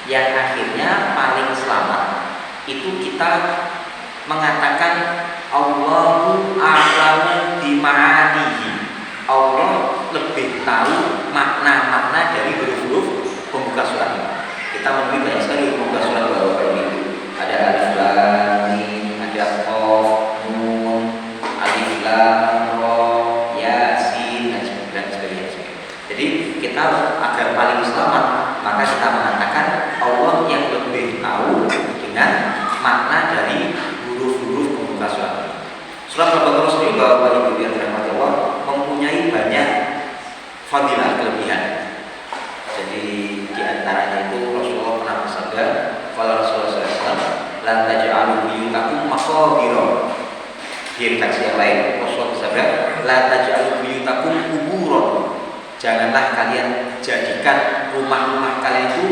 yang akhirnya paling selamat itu kita mengatakan Allahu a'lamu bima'anihi. Allah lebih tahu makna-makna dari huruf-huruf pembuka surat ini. Kita menemui banyak sekali pembuka surat Bapak ini. Ada alif lam mim, ada qaf, nun, alif lam ra, yasin dan sebagainya. Jadi kita agar paling selamat maka kita mengatakan Allah yang lebih tahu dengan makna dari huruf-huruf pembuka surat. Surat Al-Baqarah sendiri Bapak Ibu yang dirahmati Allah mempunyai banyak fadilah kelebihan. Jadi di antaranya itu Rasulullah pernah bersabda, kalau Rasulullah SAW, la taj'alu buyutakum maqabira. Di redaksi yang lain Rasulullah bersabda, la taj'alu buyutakum kuburan. Janganlah kalian jadikan rumah-rumah kalian itu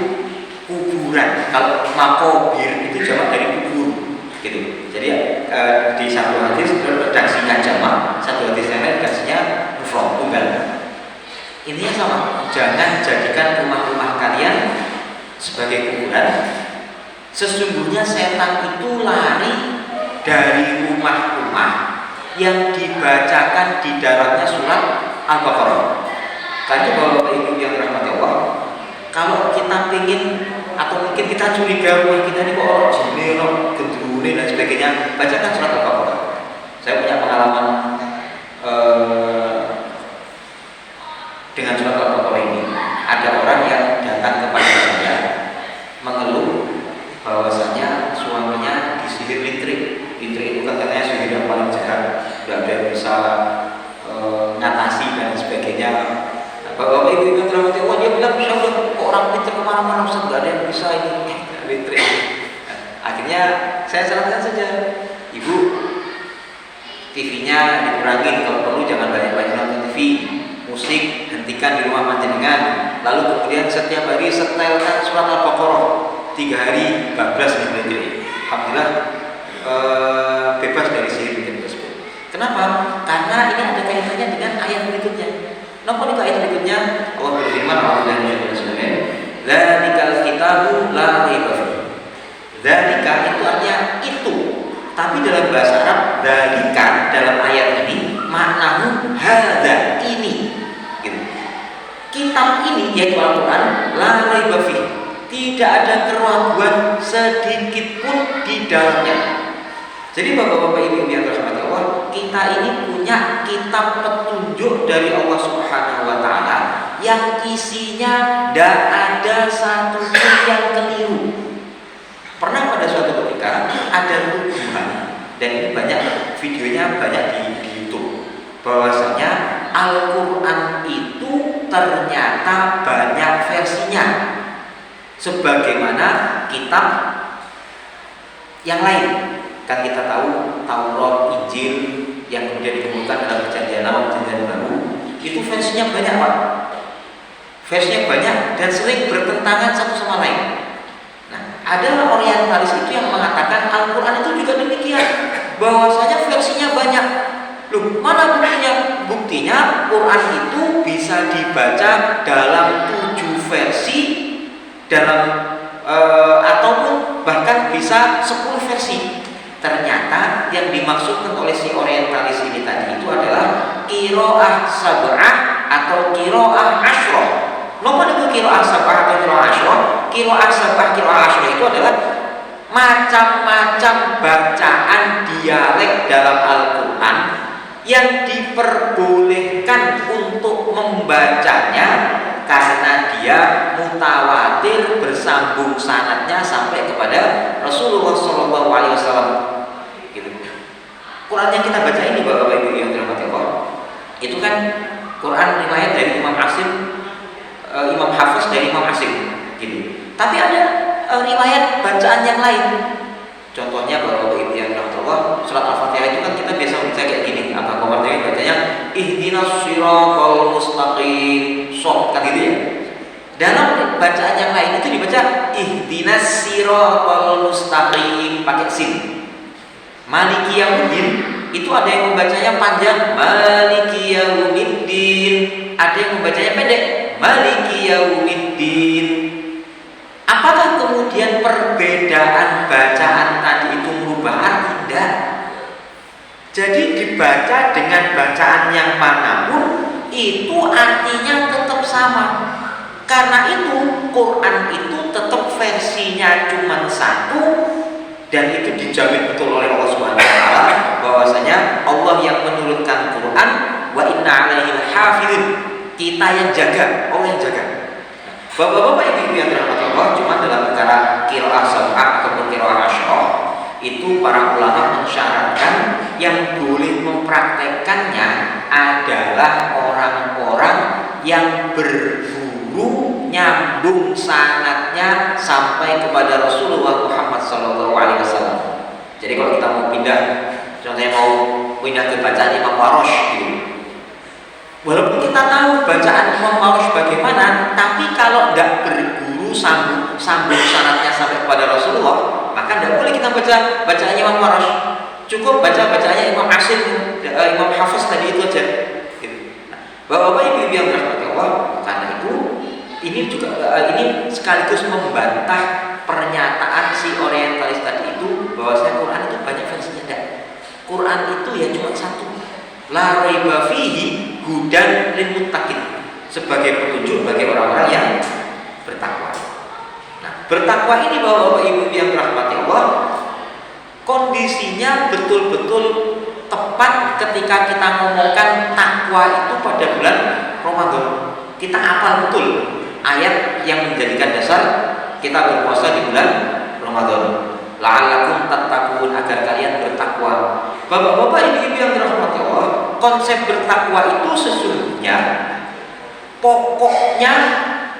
kuburan. Kalau maqabir itu jamak dari kubur, gitu. Jadi di satu hadis redaksinya jamak, satu hadis yang lain redaksinya mufrad tunggal. Intinya sama, jangan jadikan rumah-rumah kalian sebagai kuburan. Sesungguhnya setan itu lari dari rumah-rumah yang dibacakan di dalamnya surat Al-Baqarah. Tadi Bapak Ibu yang dirahmati Allah, kalau kita ingin atau mungkin kita curiga rumah kita ini kok orang jine, orang gendrune dan sebagainya, bacakan surat Al-Baqarah. Saya punya pengalaman dengan surat Al-Baqarah ini. Ada orang yang datang kepada saya mengeluh bahwasanya suaminya disihir listrik. Listrik itu kan katanya sihir yang paling jahat, tidak ada yang bisa ngatasi dan sebagainya. Bapak Ibu yang dirahmati Allah, dia bilang saya udah orang pintar kemana-mana, Ustaz, nggak ada yang bisa ini listrik. Akhirnya saya sarankan saja, Ibu, TV-nya dikurangi, kalau perlu jangan banyak-banyak nonton TV, musik hentikan di rumah panjenengan, lalu kemudian setiap hari setelkan surat Al-Baqarah 3 hari bablas nih. Alhamdulillah bebas dari sihir tersebut. Kenapa? Karena ini ada kaitannya dengan ayat berikutnya. Nomor itu ayat berikutnya Allah berfirman, "Dzalikal kitabu la raiba fihi." Dzalika itu artinya itu. Tapi dalam bahasa Arab dzalika dalam ayat ini maknahu hadza ini. Gitu. Kitab ini yaitu Al-Qur'an la raiba fihi. Tidak ada keraguan sedikit pun di dalamnya. Jadi Bapak-bapak Ibu yang dirahmati Allah, kita ini punya kitab petunjuk dari Allah Subhanahu wa taala yang isinya tidak ada satu pun yang keliru. Pernah pada suatu ketika ada tuduhan, dan ini banyak videonya banyak di YouTube, bahwasanya Al-Qur'an itu ternyata banyak versinya. Sebagaimana kitab yang lain. Kan kita tahu Taurat, Injil yang kemudian dikumpulkan dalam perjanjian lama, perjanjian baru, itu versinya banyak, Pak. Versinya banyak dan sering bertentangan satu sama lain. Nah, ada orientalis itu yang mengatakan Al-Quran itu juga demikian, bahwasanya versinya banyak. Loh, mana buktinya? Buktinya Quran itu bisa dibaca dalam 7 versi ataupun bahkan bisa 10 versi. Ternyata yang dimaksudkan oleh si orientalis ini tadi itu adalah qiraah sab'ah atau qiraah asyrah. Nomor itu qiraah sab'ah atau qiraah asyrah. Qiraah sab'ah, qiraah asyrah itu adalah macam-macam bacaan dialek dalam Al-Quran yang diperbolehkan untuk membacanya karena dia mutawatir bersambung sanadnya sampai kepada Rasulullah SAW. Gitu. Quran yang kita baca ini, Bapak Ibu yang dirahmati Allah, itu kan Quran riwayat dari Imam Asim, Imam Hafiz dari Imam Asim, gitu. Tapi ada riwayat bacaan yang lain. Contohnya Bapak Ibu yang dirahmati Allah, surat Al-Fatihah itu kan kita biasa baca kayak gini. Apa komentarnya bacanya? Ihdinas siratal mustaqim. Kan gitu ya. Dalam bacaan yang lain itu dibaca ihdinas siratal mustaqim pakai sin. Maliki yaumiddin itu ada yang membacanya panjang Maliki yaumiddin, ada yang membacanya pendek Maliki yaumiddin. Apakah kemudian perbedaan bacaan tadi itu merubah arti? Tidak. Jadi dibaca dengan bacaan yang manapun itu artinya tetap sama. Karena itu Quran itu tetap versinya cuma satu, dan itu dijamin betul oleh Allah Subhanahu wa taala bahwasanya Allah yang menurunkan Quran, wa inna alaihi hafizin. Kita yang jaga, Allah yang jaga. Bapak-bapak, ibu-ibu yang dirahmati Allah, cuma dalam perkara qiraah sab'ah ataupun qiraah asy'ah itu para ulama mensyaratkan yang boleh mempraktekkannya adalah orang-orang yang berburu nyambung sanadnya sampai kepada Rasulullah Muhammad SAW. Jadi kalau kita mau pindah, contohnya mau pindah ke bacaan Imam Warosh gitu, walaupun kita tahu bacaan Imam Warosh bagaimana, tapi kalau tidak berguru sambung sanadnya sampai kepada Rasulullah, maka tidak boleh kita baca bacaan Imam Warosh. Cukup baca bacaannya Imam Asim, Imam Hafiz tadi itu aja. Bapak-bapak, ibu-ibu yang dirahmati Allah, karena itu ini juga ini sekaligus membantah pernyataan si orientalis tadi itu bahwasanya Quran itu banyak versinya. Tidak. Quran itu ya cuma satu. La raiba fihi hudan lil muttaqin, sebagai petunjuk bagi orang-orang yang bertakwa. Nah, bertakwa ini bapak-bapak, ibu-ibu yang dirahmati Allah, kondisinya betul-betul tepat ketika kita ngomongkan takwa itu pada bulan Ramadan. Kita hafal betul ayat yang menjadikan dasar kita berpuasa di bulan Ramadan. La'allakum tattaqun, agar kalian bertakwa. Bapak-bapak, ibu-ibu yang dirahmati Allah, konsep bertakwa itu sesungguhnya pokoknya,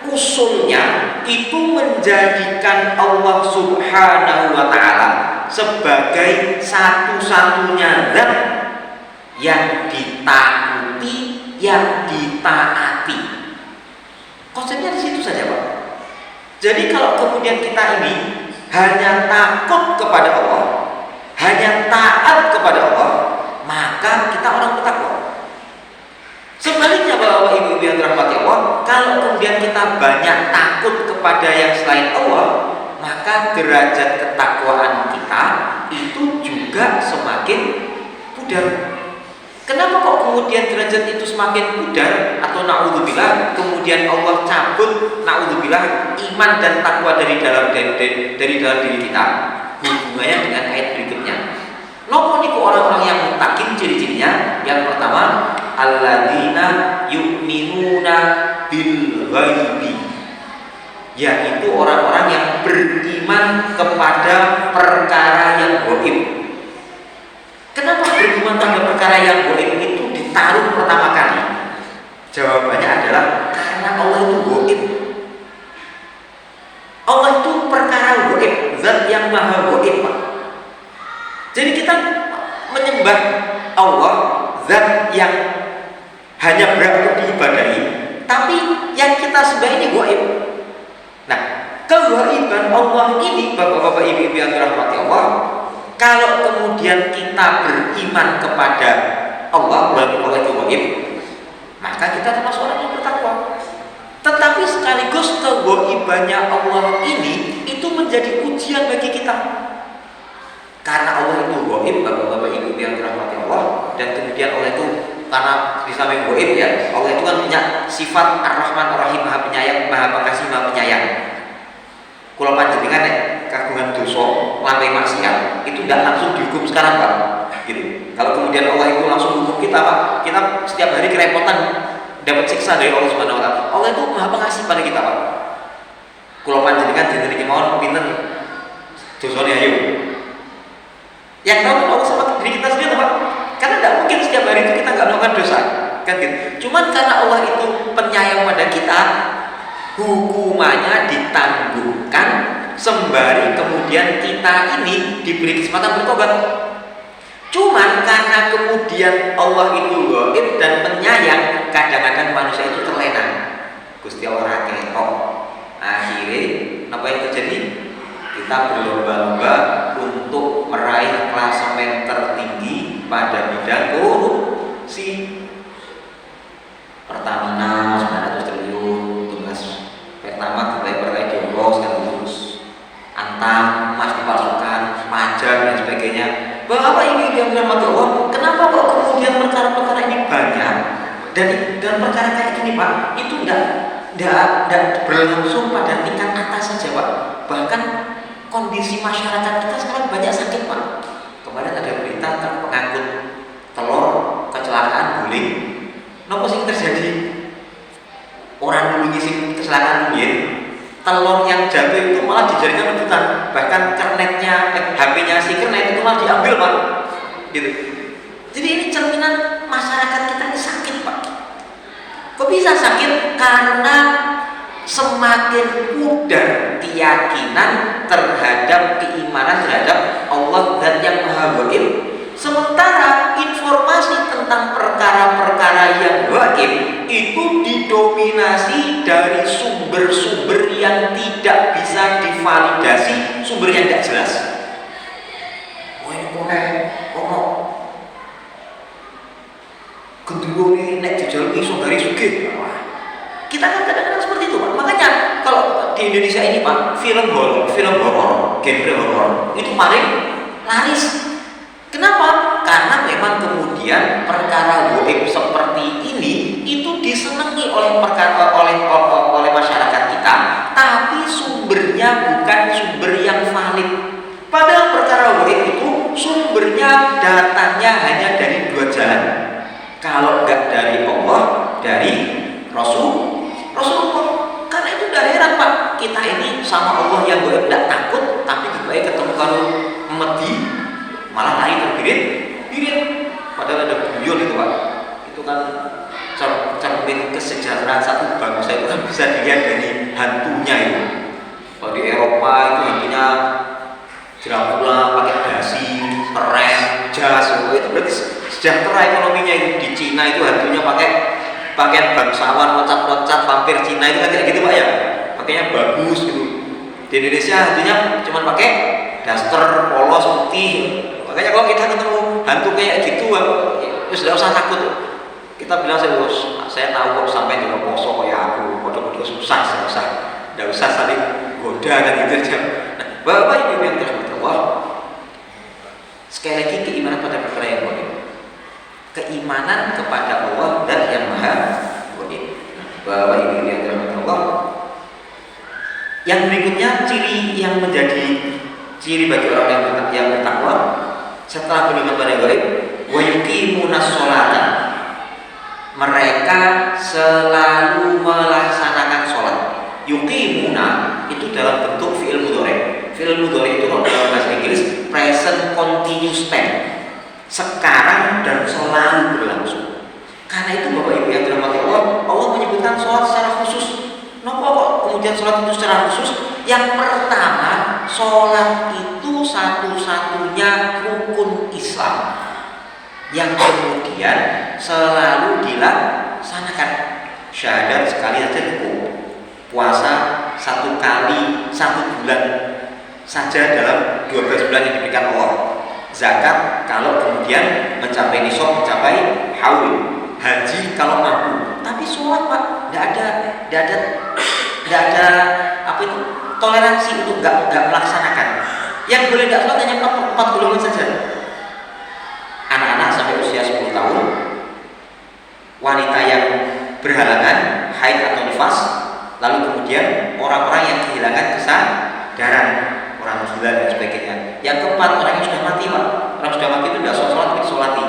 usulnya itu menjadikan Allah Subhanahu wa taala sebagai satu-satunya zat yang ditakuti, yang ditaati. Konsepnya di situ saja, Pak. Jadi kalau kemudian kita ini hanya takut kepada Allah, hanya taat kepada Allah, maka kita orang bertakwa. Sebaliknya Bapak Ibu yang dirahmati Allah, kalau kemudian kita banyak takut kepada yang selain Allah, maka derajat ketakwaan kita itu juga semakin pudar. Kenapa kok kemudian derajat itu semakin pudar atau naudzubillah kemudian Allah cabut naudzubillah iman dan takwa dari dalam diri kita? Hubungannya dengan ayat berikutnya. Nopo niku orang-orang yang mutakin ciri-cirinya. Yang pertama, alladzina yu'minuna bil ghaibi, yaitu orang-orang yang beriman kepada perkara yang gaib. Kenapa beriman pada perkara yang gaib itu ditaruh pertama kali? Jawabannya adalah karena Allah itu gaib. Allah itu perkara gaib, zat yang maha gaib, Pak. Jadi kita menyembah Allah, zat yang hanya berhak untuk diibadahi, tapi yang kita sembah ini gaib. Nah, kegaiban Allah ini, bapak-bapak, ibu-ibu yang dirahmati Allah, kalau kemudian kita beriman kepada Allah, walaupun Allah itu gaib, maka kita termasuk orang yang bertakwa. Tetapi sekaligus kegaibannya Allah ini itu menjadi ujian bagi kita. Karena Allah itu gaib, bapak-bapak, ibu-ibu yang dirahmati Allah, dan kemudian Allah itu karena di samping gaib ya, Allah itu kan punya sifat Ar-Rahman Ar-Rahim, Maha Penyayang, Maha Pengasih, Maha Penyayang. Kalau panjenengan kagungan dosa, lantai maksiat, itu tidak langsung dihukum sekarang, Pak. Gitu. Kalau kemudian Allah itu langsung hukum kita, Pak, kita setiap hari kerepotan dapat siksa dari Allah Subhanahu wa taala. Allah itu Maha Pengasih pada kita, Pak. Kalau panjenengan jenenge kemawon pinten dosane ayo. Yang tahu Allah sama diri kita sendiri, Pak. Karena tidak mungkin setiap hari itu kita nggak melakukan dosa, kan gitu. Cuman karena Allah itu penyayang pada kita, hukumannya ditangguhkan sembari kemudian kita ini diberi kesempatan bertobat. Cuman karena kemudian Allah itu gaib dan penyayang, kadang-kadang manusia itu terlena. Gusti Allah ketok. Akhirnya apa yang terjadi? Kita berlomba-lomba untuk meraih klasemen tertinggi pada bidang korupsi. Pertamina 900 triliun, tugas pertama kita perkara diurus kan palsukan, pajak dan sebagainya. Bahwa ini yang dirahmati Allah, kenapa kok kemudian perkara-perkara ini banyak dan perkara kayak gini Pak, itu tidak berlangsung pada tingkat atas saja Pak. Bahkan kondisi masyarakat kita sekarang banyak sakit Pak. Kemarin ada berita pengangkut telur kecelakaan guling. Napa sing terjadi? Orang dulu ngisi kecelakaan guling, telur yang jatuh itu malah dijadikan rebutan. Bahkan kernetnya, HP-nya si kernet itu malah diambil Pak. Gitu. Jadi ini cerminan masyarakat kita ini sakit Pak. Kok bisa sakit? Karena semakin pudar keyakinan terhadap keimanan terhadap Allah dan yang Maha Gaib, sementara informasi tentang perkara-perkara yang gaib itu didominasi dari sumber-sumber yang tidak bisa divalidasi, sumber yang tidak jelas. Oh ini kono gendruwo ini nek dijalui saudari sugih. Kita kan kadang-kadang seperti itu Pak. Makanya kalau di Indonesia ini Pak, film horor, genre horor itu paling laris. Kenapa? Karena memang kemudian perkara gaib seperti ini itu disenangi oleh masyarakat kita, tapi sumbernya bukan sumber yang valid. Padahal perkara gaib itu sumbernya, datanya hanya dari dua jalan. Kalau enggak dari Allah, dari Rasulullah. Karena itu udah heran Pak, kita ini sama Allah yang gaib tidak takut, tapi baik ketemu kalau mati malah lari terbirit. Padahal ada guyon itu Pak. Itu kan cermin kesejahteraan satu bangsa itu kan bisa dilihat dari hantunya itu. Kalau di Eropa itu hantunya Dracula pakai dasi, keren, jas, itu berarti sejahtera ekonominya. Itu di Cina itu hantunya pakai pakaian bangsawan, loncat-loncat vampir Cina itu kan kayak gitu Pak ya. Pakainya bagus gitu. Di Indonesia hantunya cuma pakai daster polos putih. Makanya kalau kita ketemu hantu kayak gitu, ya sudah usah takut. Kita bilang saya tahu kok sampai di poso kayak aku, bodoh-bodoh susah, tidak usah saling goda kan gitu aja. Nah, Bapak Ibu yang dirahmati Allah, sekali lagi keimanan pada perkara yang gaib, keimanan kepada Allah dan yang Maha Gaib. Bapak Ibu yang dirahmati Allah, yang berikutnya ciri yang menjadi ciri bagi orang yang bertakwa setelah beriman pada gaib, wa yuqimunas sholata, mereka selalu melaksanakan sholat. Yuqimuna itu dalam bentuk fi'il mudhari. Fi'il mudhari itu dalam bahasa Inggris present continuous tense, sekarang dan selalu berlangsung. Karena itu Bapak Ibu yang dirahmati Allah, Allah menyebutkan sholat secara khusus. Kenapa kok kemudian sholat itu secara khusus? Yang pertama, sholat itu satu-satunya rukun Islam yang kemudian selalu dilaksanakan. Syahadat sekali saja cukup, puasa satu kali 1 bulan saja dalam 12 bulan yang diberikan Allah, zakat kalau kemudian mencapai nisab, mencapai haul, haji kalau mampu. Tapi sholat Pak, tidak ada apa itu toleransi untuk nggak melaksanakan. Yang boleh tidak sholat hanya 4 golongan saja. Anak-anak sampai usia 10 tahun, wanita yang berhalangan, haid atau nifas, lalu kemudian orang-orang yang kehilangan kesadaran, orang gila dan sebagainya. Yang keempat, orang yang sudah mati Pak. Orang sudah mati itu tidak sholat, tapi disolati.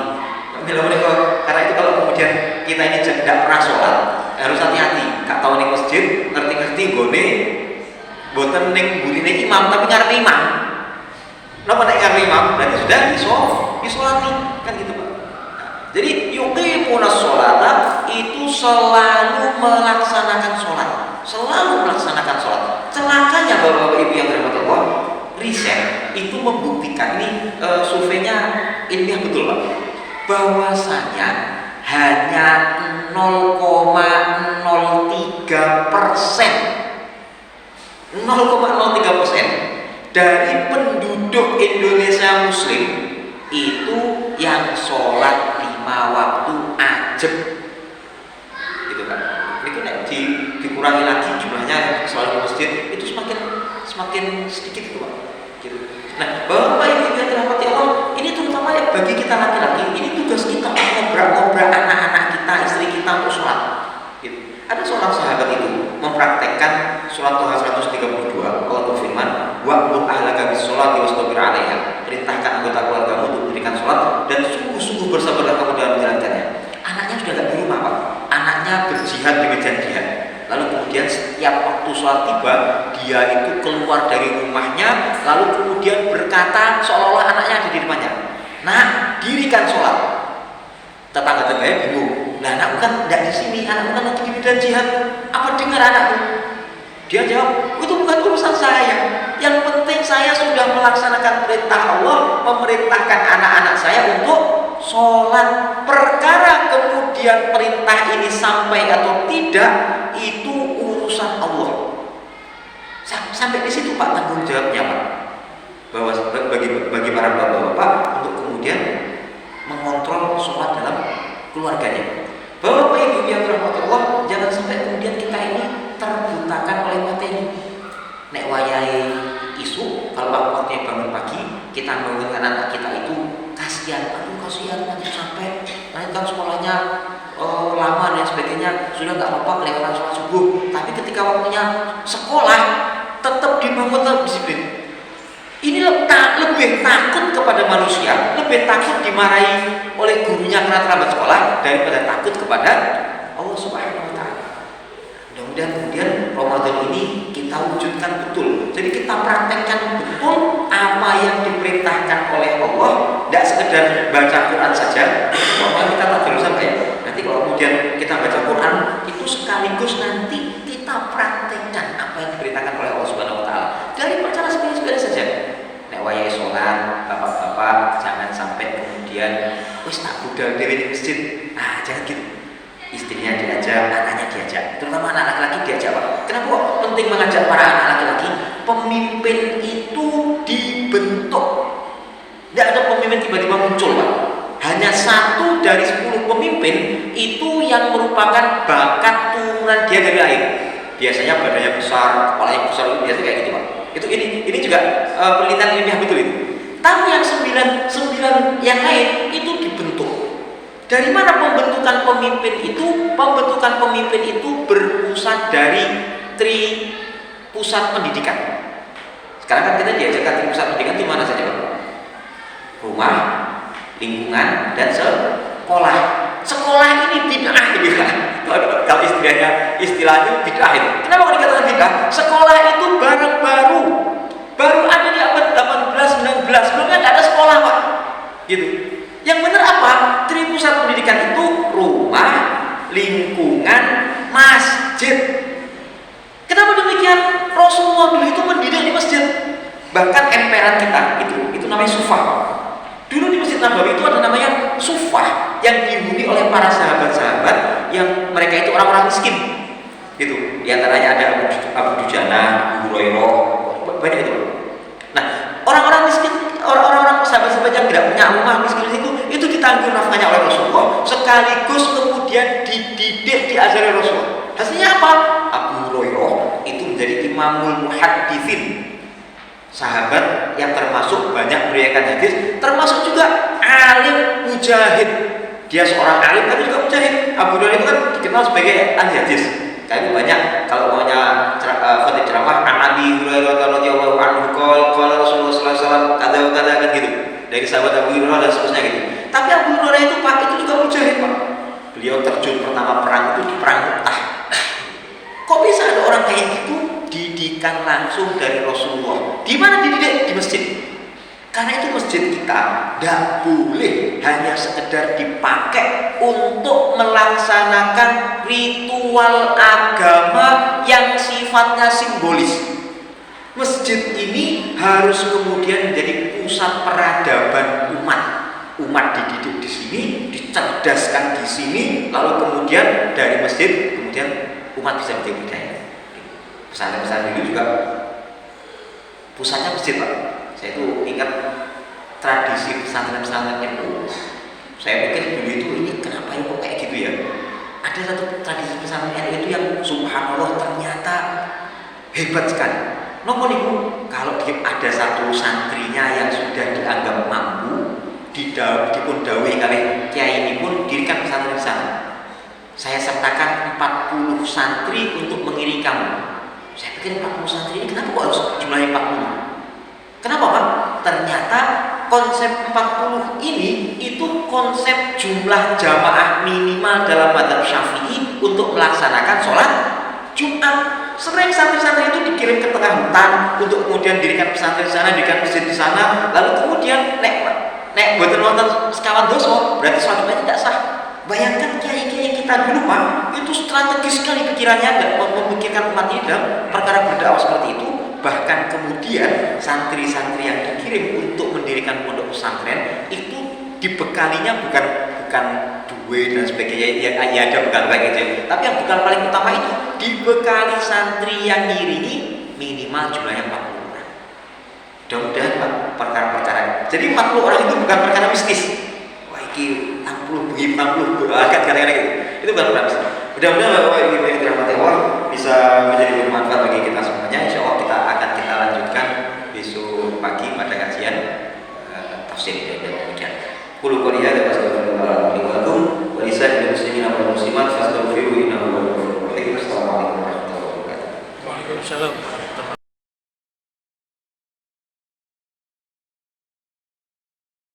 Karena itu kalau kemudian kita ini tidak pernah sholat, harus hati-hati. Gak tahu nih masjid, ngerti-ngerti gone, boten ning burine imam tapi ngarep imam. Napa nek ngarep imam berarti sudah disolati kan gitu Pak. Jadi yuqimunas sholata itu selalu melaksanakan sholat, selalu melaksanakan sholat. Celakanya Bapak Ibu yang dirahmati Allah, riset itu membuktikan, ini surveinya ilmiah betul Pak, bahwasanya hanya 0,03% dari penduduk Indonesia Muslim itu yang sholat 5 waktu ajeb, gitu kan? Ini kan dikurangi lagi jumlahnya sholat di masjid itu semakin sedikit itu Pak. Gitu. Nah, Bapak Ibu yang dirahmati Allah, ini terutama ya bagi kita laki-laki, ini tugas kita ngobrol-ngobrol anak-anak kita, istri kita untuk sholat. Gitu. Ada seorang sahabat itu mempraktekkan sholat Duha 132. Allah berfirman, wa'mur ahlaka bis-sholati wastabir 'alaiha. Perintahkan anggota keluargamu untuk mendirikan sholat dan sungguh-sungguh bersabarlah kamu dalam menjalankannya. Anaknya sudah tidak di rumah, Pak. Anaknya berjihad di medan jihad. Lalu kemudian setiap waktu sholat tiba, dia itu keluar dari rumahnya, lalu kemudian berkata seolah-olah anaknya ada di depannya. Nah, dirikan sholat. Tetangga-tetangganya bingung. Nah, anakku kan tidak di sini, anakku kan lagi di medan jihad. Apa dengar anakku? Dia jawab, itu bukan urusan saya. Yang penting saya sudah melaksanakan perintah Allah, memerintahkan anak-anak saya untuk sholat. Perkara kemudian perintah ini sampai atau tidak, itu urusan Allah. Sampai di situ Pak tanggung jawabnya Pak. Bahwa bagi para bapak-bapak untuk kemudian mengontrol sholat dalam keluarganya. Bapak Ibu yang dirahmati Allah, jangan sampai kemudian kita ini terbutakan oleh materi. Nek wayai isu, kalau waktunya bangun pagi, kita bangunkan anak kita itu kasihan, aduh kasihan nanti sampai nanti kan sekolahnya lama dan sebagainya, sudah nggak apa-apa kelewatan sholat subuh. Tapi ketika waktunya sekolah, tetap dibangun tetap disiplin. Ini lebih takut kepada manusia, lebih takut dimarahi oleh gurunya karena terlambat sekolah daripada takut kepada Allah Subhanahu wa Ta'ala. Mudah-mudahan kemudian Ramadan ini kita wujudkan betul. Jadi kita praktekkan betul apa yang diperintahkan oleh Allah, tidak sekedar baca Quran saja. Kalau kita tak terus sampai nanti kalau kemudian kita baca Quran itu sekaligus nanti kita praktekkan apa yang diperintahkan oleh Allah Subhanahu wa Ta'ala dari perkara sepele-sepele saja. Nek wayai sholat, bapak-bapak jangan sampai kemudian wis tak budal dewe di masjid. Ah, jangan gitu. Istrinya diajak, anaknya diajak, terutama anak laki-laki diajak Pak. Kenapa kok penting mengajak para anak laki-laki? Pemimpin itu dibentuk. Tidak ada pemimpin tiba-tiba muncul Pak. Hanya 1 dari 10 pemimpin itu yang merupakan bakat turunan dia dari lahir. Biasanya badannya besar, kepalanya besar, biasanya kayak gitu Pak. Ini juga penelitian ilmiah betul itu. Tapi yang 9 yang lain itu dibentuk. Dari mana pembentukan pemimpin itu? Pembentukan pemimpin itu berpusat dari pusat pendidikan. Sekarang kan kita diajarkan pusat pendidikan itu mana saja Pak? Rumah, lingkungan, dan sekolah. Sekolah ini bid'ah gitu kan? Kalau istilahnya bid'ah itu. Kenapa kok dikatakan bid'ah? Sekolah itu barang baru ada di abad 18, 19. Sebelumnya tidak ada sekolah Pak. Gitu. Yang benar apa? Pusat pendidikan itu rumah, lingkungan, masjid. Kenapa demikian? Rasulullah dulu itu mendidik di masjid. Bahkan emperan kita itu namanya sufah. Dulu di Masjid Nabawi itu ada namanya sufah yang dihuni oleh para sahabat-sahabat yang mereka itu orang-orang miskin. Gitu. Di antaranya ada Abu Dujana, Abu Hurairah, banyak itu. Nah, orang-orang miskin, orang-orang sahabat-sahabat yang tidak punya rumah miskin itu ditanggung nafkahnya oleh Rasulullah, sekaligus kemudian dididik diajari Rasulullah. Hasilnya apa? Abu Hurairah itu menjadi imamul muhadditsin, sahabat yang termasuk banyak meriwayatkan hadis, termasuk juga alim mujahid. Dia seorang alim tapi juga mujahid. Abu Hurairah itu kan dikenal sebagai ahli hadis. Kami banyak kalau maunya khotib ceramah an Abi Hurairah radhiyallahu anhu qala Rasulullah sallallahu alaihi wasallam kata kan gitu. Dari sahabat Abu Hurairah dan seterusnya gitu. Tapi Abu Hurairah itu Pak itu juga mujahid Pak. Beliau terjun pertama perang itu di perang Mu'tah. Kok bisa ada orang kayak gitu? Didikan langsung dari Rasulullah. Di mana dididik? Di masjid. Karena itu masjid kita tidak boleh hanya sekedar dipakai untuk melaksanakan ritual agama yang sifatnya simbolis. Masjid ini harus kemudian menjadi pusat peradaban umat. Umat dididik di sini, dicerdaskan di sini, lalu kemudian dari masjid kemudian umat bisa menjadi budaya. Pesantren-pesantren itu juga pusatnya masjid Pak. Saya itu ingat tradisi pesantren-pesantren itu. Saya pikir dulu itu ini kenapa ya kok kayak gitu ya? Ada satu tradisi pesantren itu yang subhanallah ternyata hebat sekali. nopo niku kalau ada satu santrinya yang sudah dianggap mampu dipun dawuhi kalih kiai ini pun dirikan pesantren di sana. Saya sertakan 40 santri untuk mengiringi kamu. Saya pikir 40 santri ini kenapa kok harus jumlahnya 40? Kenapa Pak? Ternyata konsep 40 ini itu konsep jumlah jamaah minimal dalam mazhab Syafi'i untuk melaksanakan sholat Jumat. Sering santri-santri itu dikirim ke tengah hutan untuk kemudian dirikan pesantren di sana, dirikan masjid di sana, lalu kemudian nek buatan nonton sekawan doso, berarti sholat Jumatnya tidak sah. Bayangkan kiai-kiai kita dulu Pak, itu strategis sekali pikirannya, nggak memikirkan umat ini dalam perkara berdakwah seperti itu. Bahkan kemudian santri-santri yang dikirim untuk mendirikan pondok pesantren itu dibekalinya bukan duit dan sebagainya, ya ada bekal baik aja. Tapi yang bekal paling utama itu dibekali santri yang ngiringi minimal jumlahnya 40 orang. Mudah-mudahan Pak perkara-perkara. Jadi 40 orang itu bukan perkara mistis. Wah iki 60 begini 60 akan kadang-kadang gitu. Itu bukan perkara mistis. Mudah-mudahan Bapak Ibu yang dirahmati Allah bisa menjadi bermanfaat bagi kita semuanya. Insya Allah kita lanjutkan besok pagi pada kajian tafsir dan demikian. Qul qul ya wa sallallahu alaihi wa sallam wa lisa'il muslimin wal muslimat fastaghfiru innahu huwal ghafurur rahim. Assalamualaikum warahmatullahi wabarakatuh. Waalaikumsalam.